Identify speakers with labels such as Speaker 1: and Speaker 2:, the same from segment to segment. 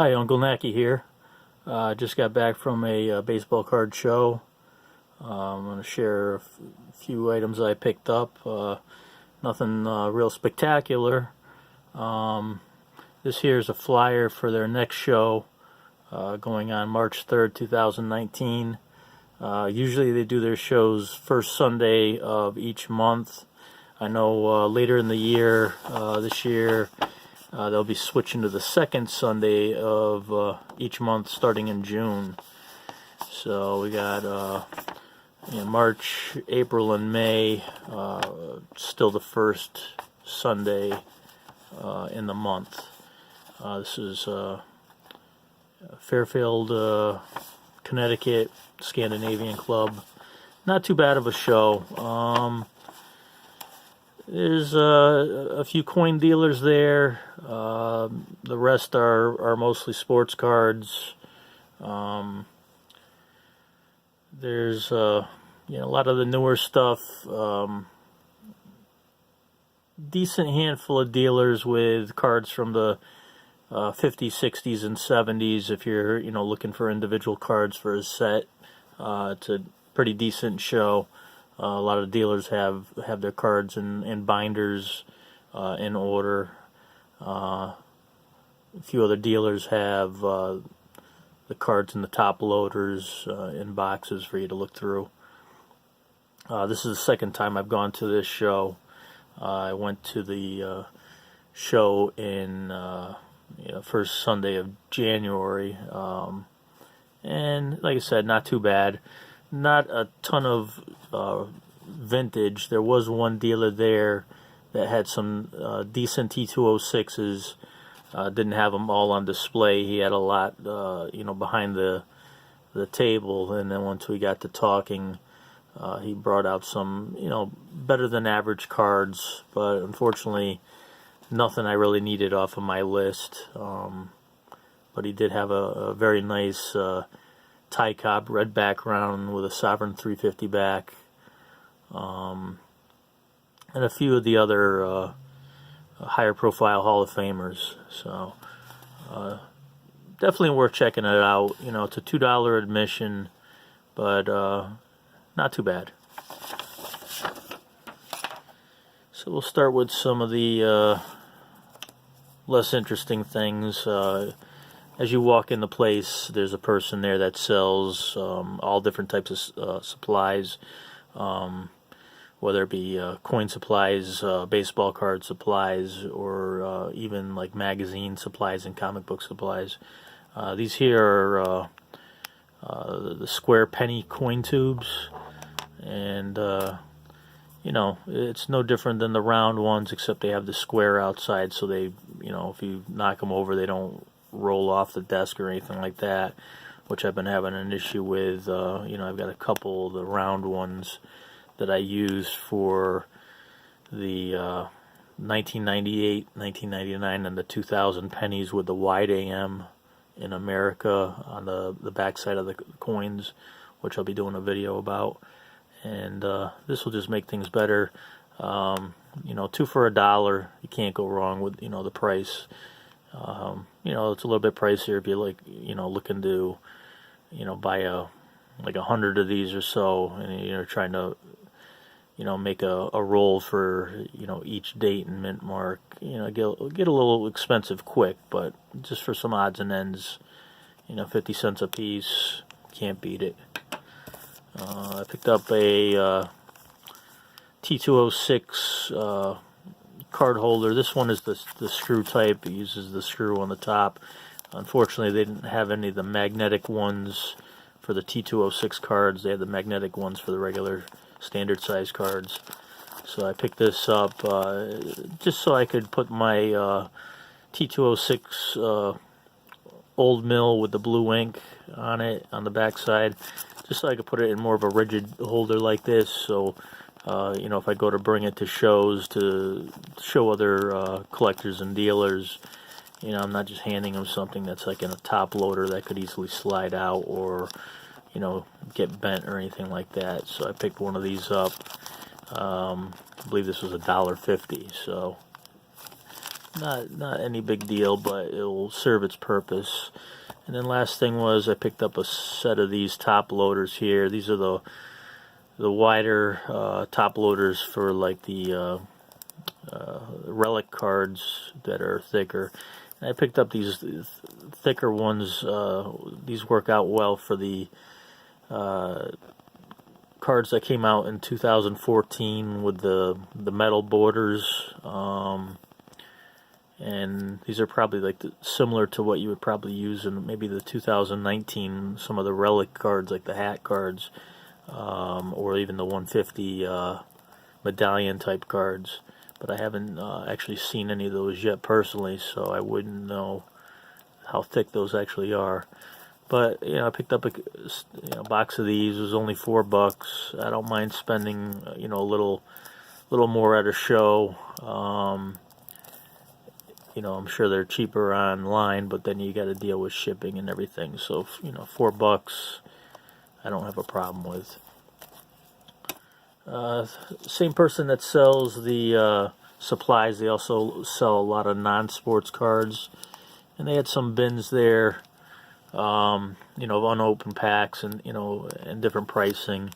Speaker 1: Hi, Uncle Nacki here. Just got back from a baseball card show. I'm going to share a few items I picked up. Nothing real spectacular. This here is a flyer for their next show going on March 3rd, 2019. Usually they do their shows first Sunday of each month. I know later in the year, this year, they'll be switching to the second Sunday of each month starting in June. So we got March, April, and May, still the first Sunday in the month. This is Fairfield, Connecticut, Scandinavian club. Not too bad of a show. There's a few coin dealers there. The rest are mostly sports cards. There's a lot of the newer stuff. Decent handful of dealers with cards from the 50s, 60s, and 70s. If you're looking for individual cards for a set, it's a pretty decent show. A lot of dealers have their cards in binders in order. A few other dealers have the cards in the top loaders in boxes for you to look through. This is the second time I've gone to this show. I went to the show in first Sunday of January, and like I said, not too bad. Not a ton of vintage. There was one dealer there that had some decent T206s. Didn't have them all on display. He had a lot, behind the table. And then once we got to talking, he brought out some, better than average cards. But unfortunately, nothing I really needed off of my list. But he did have a very nice tie cop red background with a Sovereign 350 back, and a few of the other higher profile Hall of Famers. So definitely worth checking it out. It's a $2 admission, but not too bad. So we'll start with some of the less interesting things. As you walk in the place, there's a person there that sells all different types of supplies, whether it be coin supplies, baseball card supplies, or even like magazine supplies and comic book supplies. These here are the square penny coin tubes, and it's no different than the round ones, except they have the square outside, so they, if you knock them over, they don't roll off the desk or anything like that, which I've been having an issue with. I've got a couple of the round ones that I use for the 1998, 1999, and the 2000 pennies with the wide AM in America on the back side of the coins, which I'll be doing a video about. And this will just make things better. 2 for $1. You can't go wrong with the price. It's a little bit pricier if you're looking to buy 100 of these or so, and you're trying to make a roll for each date and mint mark. Get a little expensive quick, but just for some odds and ends, 50 cents a piece, can't beat it. I picked up a T206 card holder. This one is the screw type. It uses the screw on the top. Unfortunately, they didn't have any of the magnetic ones for the T206 cards. They had the magnetic ones for the regular standard size cards. So I picked this up just so I could put my T206 old mill with the blue ink on it on the back side, just so I could put it in more of a rigid holder like this. So if I go to bring it to shows to show other collectors and dealers, I'm not just handing them something that's like in a top loader that could easily slide out or get bent or anything like that. So I picked one of these up. I believe this was $1.50, so not any big deal, but it'll serve its purpose. And then last thing was I picked up a set of these top loaders here. These are the wider top loaders for like the relic cards that are thicker. And I picked up these thicker ones. These work out well for the cards that came out in 2014 with the metal borders. And these are probably like similar to what you would probably use in maybe the 2019, some of the relic cards like the hat cards, or even the 150 medallion type cards. But I haven't actually seen any of those yet personally, so I wouldn't know how thick those actually are. But I picked up a box of these. It was only $4. I don't mind spending a little more at a show. I'm sure they're cheaper online, but then you got to deal with shipping and everything. So $4, I don't have a problem with. Same person that sells the supplies, they also sell a lot of non-sports cards, and they had some bins there, of unopened packs and and different pricing.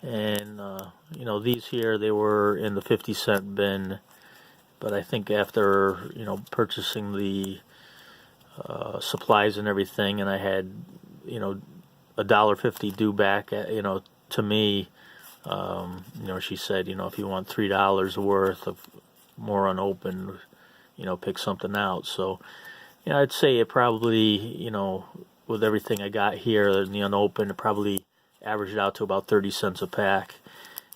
Speaker 1: And these here, they were in the 50-cent bin, but I think after purchasing the supplies and everything, and I had $1.50 due back to me. She said, if you want $3 worth of more unopened, pick something out. So, I'd say it probably, with everything I got here in the unopened, it probably averaged out to about 30 cents a pack.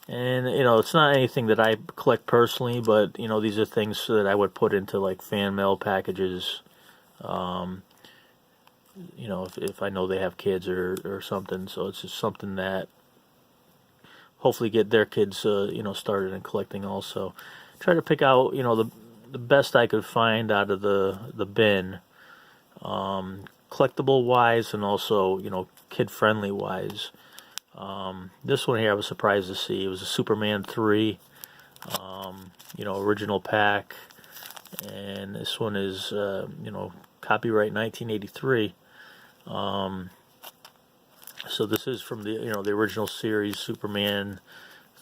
Speaker 1: And, it's not anything that I collect personally, but, these are things that I would put into like fan mail packages, if I know they have kids or something. So it's just something that hopefully get their kids, started in collecting also. Try to pick out, the best I could find out of the bin, collectible wise and also, kid friendly wise. This one here I was surprised to see. It was a Superman 3, original pack. And this one is, copyright 1983. So this is from the the original series, Superman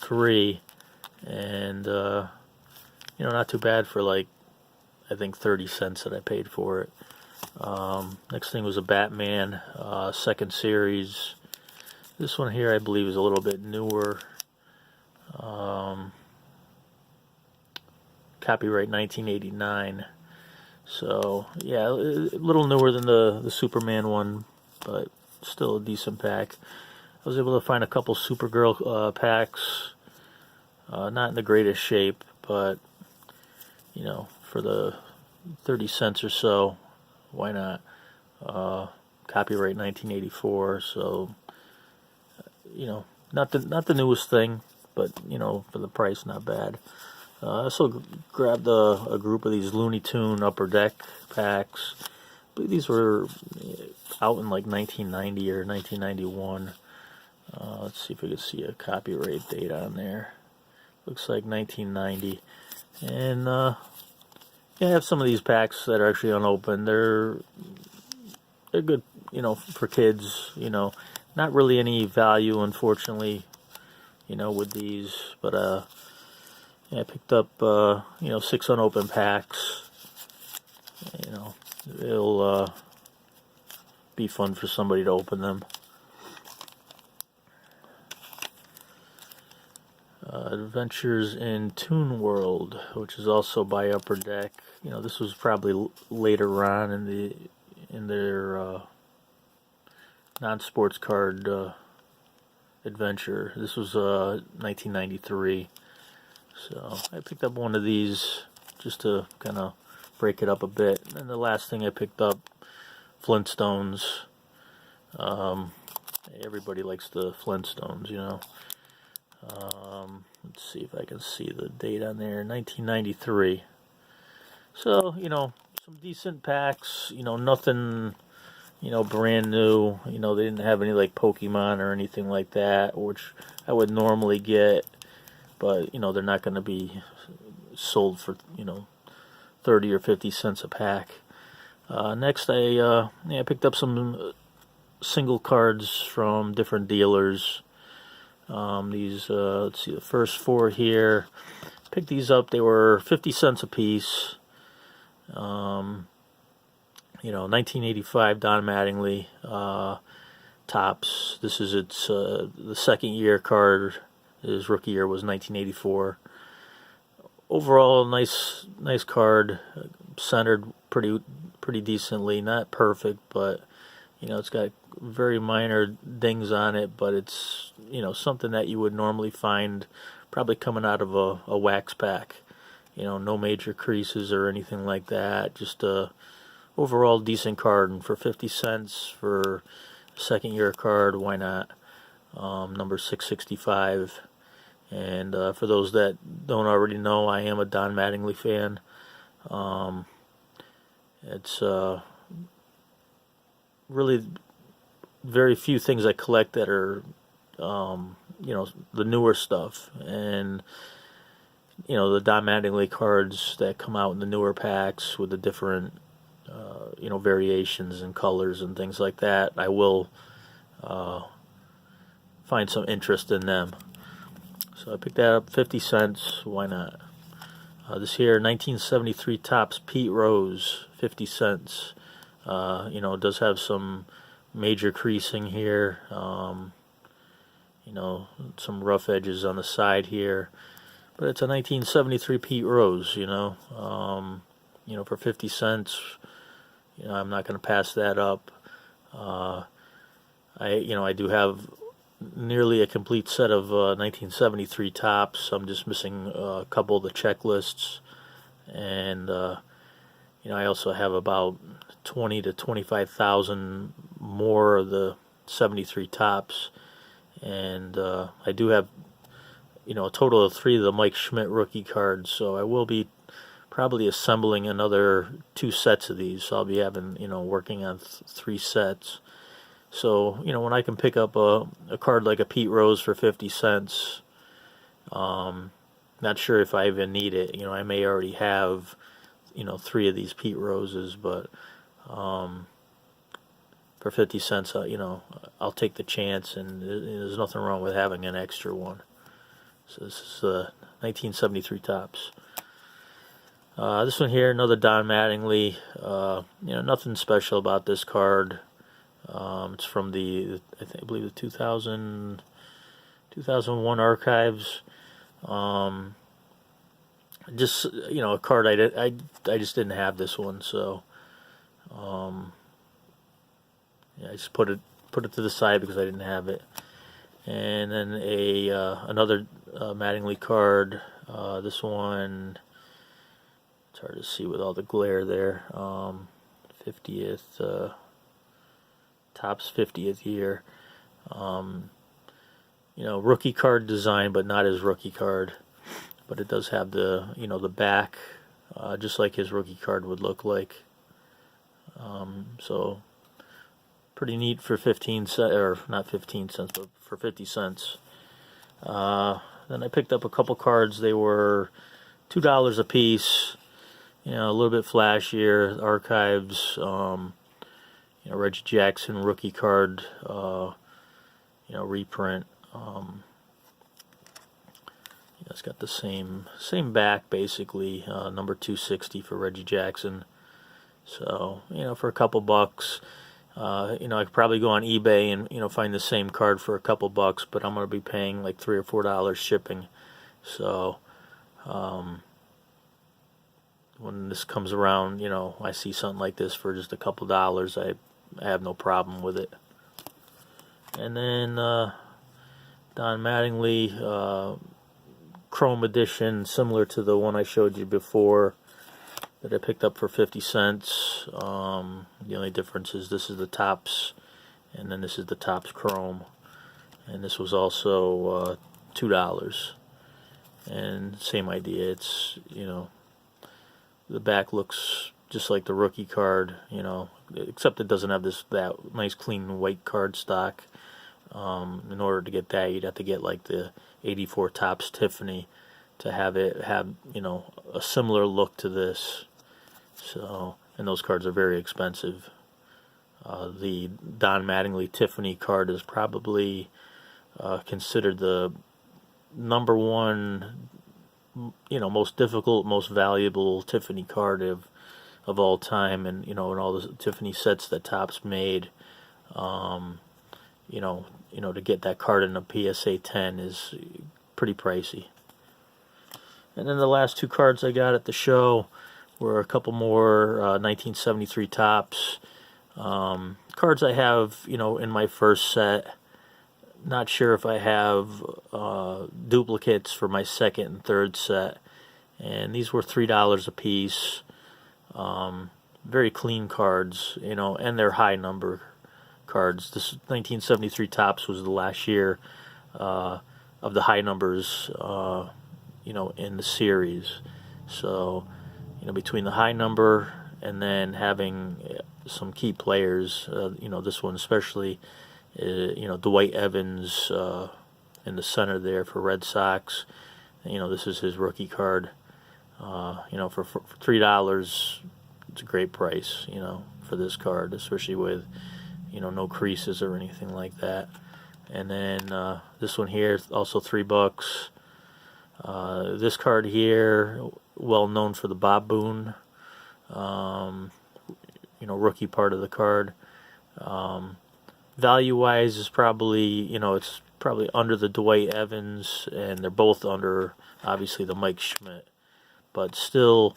Speaker 1: 3, and not too bad for like I think 30 cents that I paid for it. Next thing was a Batman second series. This one here I believe is a little bit newer. Copyright 1989. So yeah, a little newer than the Superman one, but still a decent pack. I was able to find a couple Supergirl packs, not in the greatest shape, but for the 30 cents or so, why not? Copyright 1984, so not the newest thing, but for the price, not bad. I also grabbed a group of these Looney Tune Upper Deck packs. I believe these were out in like 1990 or 1991. Let's see if we can see a copyright date on there. Looks like 1990. And I have some of these packs that are actually unopened. They're good, for kids. Not really any value, unfortunately, with these. But I picked up 6 unopened packs. It'll be fun for somebody to open them. Adventures in Toon World, which is also by Upper Deck. This was probably later on in their non-sports card adventure. This was 1993. So I picked up one of these just to kind of break it up a bit. And the last thing I picked up, Flintstones. Everybody likes the Flintstones, Let's see if I can see the date on there. 1993. So, some decent packs. Nothing, brand new. They didn't have any like Pokemon or anything like that, which I would normally get. But, they're not going to be sold for, 30 or 50 cents a pack. Next, I picked up some single cards from different dealers. These, let's see, the first four here. Picked these up. They were 50 cents a piece. 1985 Don Mattingly Topps. This is its the second year card. His rookie year was 1984. Overall, nice card. Centered pretty decently. Not perfect, but it's got very minor dings on it. But it's something that you would normally find probably coming out of a wax pack. No major creases or anything like that. Just a overall decent card, and for 50 cents for a second year card, why not? Number 665. And for those that don't already know, I am a Don Mattingly fan. It's really very few things I collect that are the newer stuff, and the Don Mattingly cards that come out in the newer packs with the different variations and colors and things like that, I will find some interest in them. So I picked that up, 50 cents, why not? This here, 1973 Topps Pete Rose, 50 cents. It does have some major creasing here, some rough edges on the side here, but it's a 1973 Pete Rose, for 50 cents, I'm not going to pass that up. I do have nearly a complete set of 1973 Topps. I'm just missing a couple of the checklists, and I also have about 20 to 25,000 more of the 73 Topps, and I do have a total of 3 of the Mike Schmidt rookie cards, so I will be probably assembling another 2 sets of these. So I'll be having working on 3 sets. So when I can pick up a card like a Pete Rose for 50 cents, not sure if I even need it. I may already have 3 of these Pete Roses, but for 50 cents, I'll take the chance, and there's nothing wrong with having an extra one. So this is 1973 Topps. This one here, another Don Mattingly. Nothing special about this card. It's from I believe the 2001 archives. Just a card I just didn't have this one, so I just put it to the side because I didn't have it. And then another Mattingly card. This one, it's hard to see with all the glare there. 50th. Topps 50th year. Rookie card design, but not his rookie card. But it does have the the back, just like his rookie card would look like. So pretty neat for 15 cents, or not 15 cents, but for 50 cents. Then I picked up a couple cards. They were $2 a piece. A little bit flashier. Archives. Reggie Jackson rookie card, reprint. It's got the same back basically. Number 260 for Reggie Jackson. So for a couple bucks, I could probably go on eBay and find the same card for a couple bucks, but I'm going to be paying like $3 or $4 shipping. So when this comes around, I see something like this for just a couple dollars, I have no problem with it. And then Don Mattingly Chrome edition, similar to the one I showed you before, that I picked up for 50 cents. The only difference is this is the Topps, and then this is the Topps Chrome, and this was also $2. And same idea. It's the back looks just like the rookie card, except it doesn't have that nice clean white card stock. In order to get that, you'd have to get like the 84 Topps Tiffany to have it have a similar look to this. So, and those cards are very expensive. The Don Mattingly Tiffany card is probably considered the number one, most difficult, most valuable Tiffany card of all time, and in all the Tiffany sets that Topps made, to get that card in a PSA 10 is pretty pricey. And then the last two cards I got at the show were a couple more 1973 Topps cards I have, in my first set. Not sure if I have duplicates for my second and third set. And these were $3 a piece. Very clean cards, and they're high number cards. This 1973 Topps was the last year of the high numbers, in the series. So, between the high number and then having some key players, this one especially, Dwight Evans in the center there for Red Sox. This is his rookie card. For $3, it's a great price, for this card, especially with, no creases or anything like that. And then this one here, also $3. This card here, well known for the Bob Boone, rookie part of the card. Value-wise is probably, it's probably under the Dwight Evans, and they're both under, obviously, the Mike Schmidt. But still,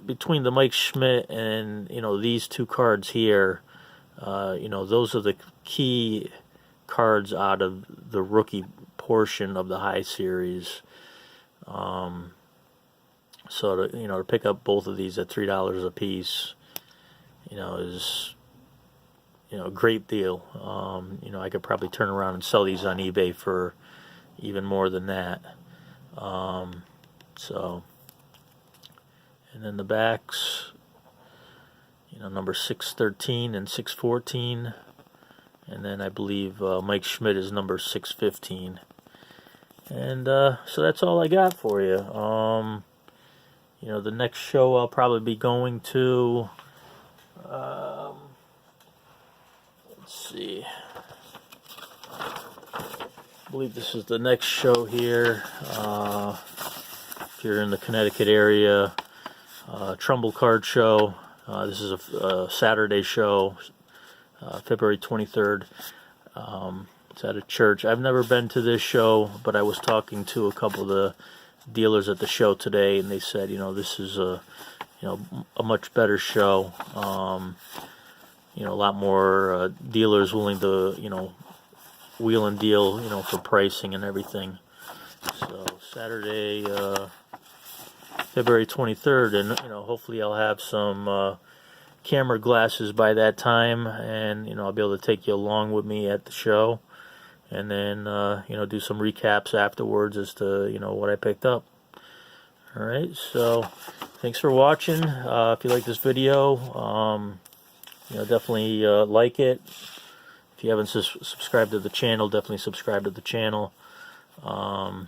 Speaker 1: between the Mike Schmidt and, these two cards here, those are the key cards out of the rookie portion of the high series. So to pick up both of these at $3 a piece, is a great deal. I could probably turn around and sell these on eBay for even more than that. So, and then the backs, number 613 and 614, and then I believe Mike Schmidt is number 615. And so that's all I got for you. The next show I'll probably be going to, let's see, I believe this is the next show here. If you're in the Connecticut area, Trumbull Card Show. This is a Saturday show, February 23rd. It's at a church. I've never been to this show, but I was talking to a couple of the dealers at the show today, and they said, this is a much better show. A lot more dealers willing to, wheel and deal, for pricing and everything. So Saturday, February 23rd, and hopefully I'll have some camera glasses by that time, and I'll be able to take you along with me at the show, and then do some recaps afterwards as to what I picked up. All right, so thanks for watching. If you like this video, definitely like it. If you haven't subscribed to the channel, definitely subscribe to the channel. I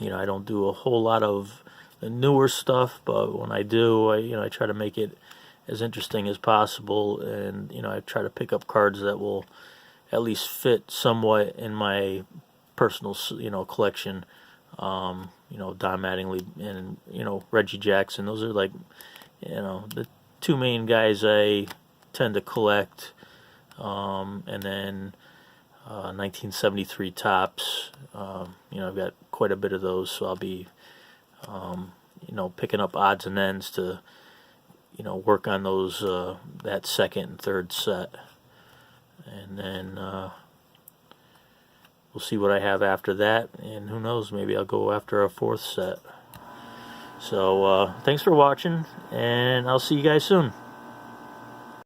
Speaker 1: don't do a whole lot of the newer stuff, but when I do, I try to make it as interesting as possible, and I try to pick up cards that will at least fit somewhat in my personal collection. Don Mattingly and Reggie Jackson. Those are like the two main guys I tend to collect. And then 1973 Topps. I've got quite a bit of those, so I'll be picking up odds and ends to work on those that second and third set, and then we'll see what I have after that, and who knows, maybe I'll go after a fourth set. So thanks for watching, and I'll see you guys soon.